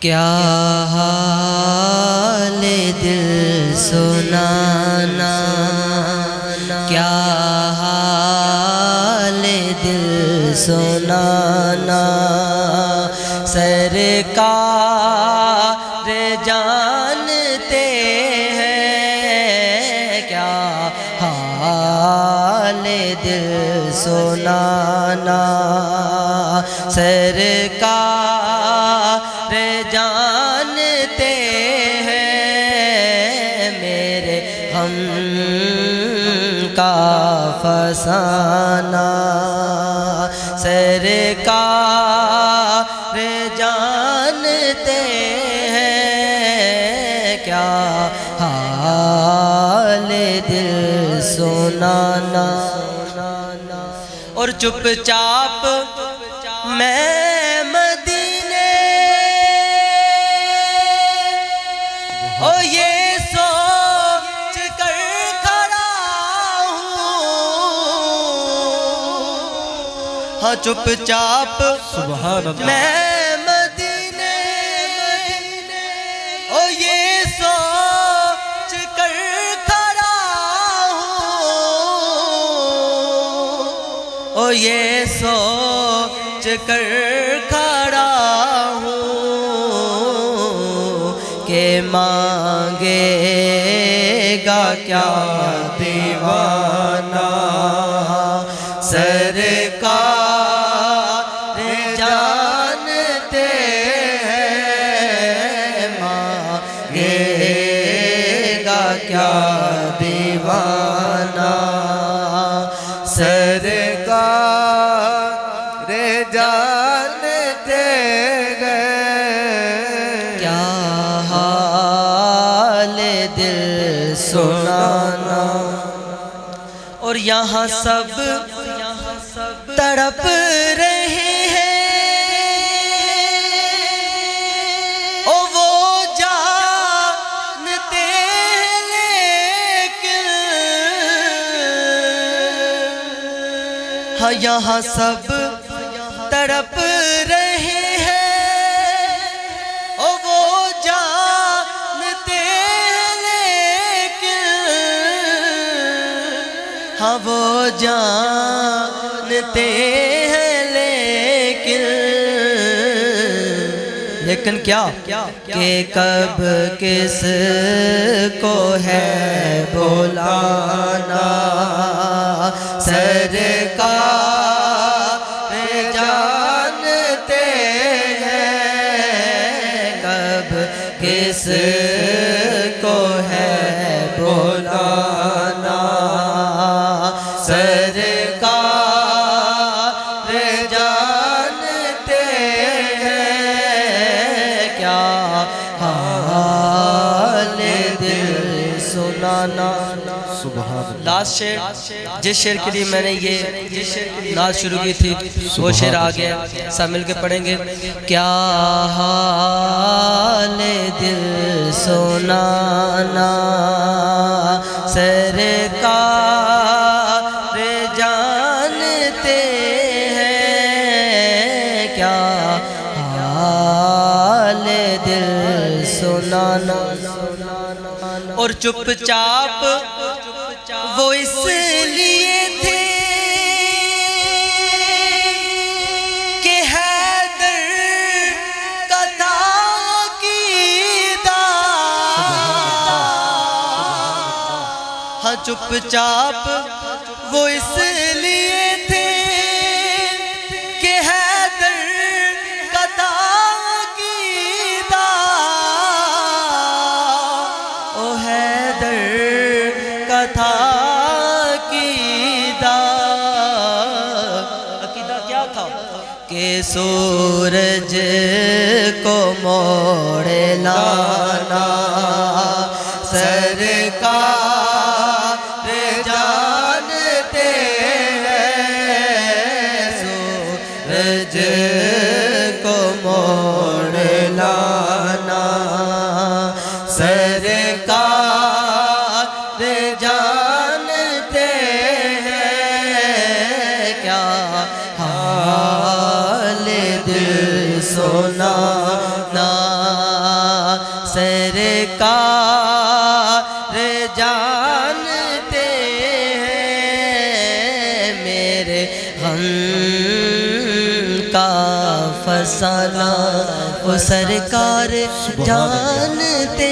کیا حال دل سنانا، کیا حال دل سنانا، سرکار جانتے ہیں کیا حال دل سنانا، سرکار جانتے ہیں میرے غم کا فسانہ، سرکار جانتے ہیں کیا حال دل سنانا، اور چپ چاپ میں مدینے او یہ سوچ کر کھڑا ہوں، ہاں چپ چاپ سبحان اللہ میں مدینے او یہ سوچ کر کھڑا ہوں، او یہ سوچ کر کھڑا ہوں کہ مانگے گا کیا دیوانہ، سرکار جانتے ہیں مانگے گا کیا دیوانہ، سرکار جانتے ہیں کیا حال دل سنانا، اور یہاں سب تڑپ رہے ہیں او وہ جانتے لیکن، ہاں یہاں سب تڑپ رہے ہیں او وہ جانتے لیکن، ہاں وہ جانتے ہیں لیکن کیا کہ کب کس کو ہے بلانا، سرکار جانتے ہیں کب کس کو ہے بلانا، سرکار جانتے ہیں کیا حال دل سنانا۔ سبحان اللہ۔ لاسٹ شعر، جس شعر کے لیے میں نے یہ نعت شروع کی تھی وہ شعر آ گیا، سب مل کے پڑھیں گے۔ کیا حال دل سنانا، سرکار جانتے ہیں کیا حال دل سنانا، اور چپ چاپ وہ اس لیے تھے کہ حیدر کا تاکیدہ، ہاں چپ چاپ وہ اس لیے تھے کہ حیدر کا تاکیدہ، او حیدر کا تاکیدہ، عقیدہ کیا تھا کہ سورج کو موڑ لانا، سرکار جانتے ہیں سورج کو موڑ لانا، سرکار جانتے ہیں کیا حال دل سنانا، سرکار جانتے ہیں میرے غم کا فسانہ وہ سرکار جانتے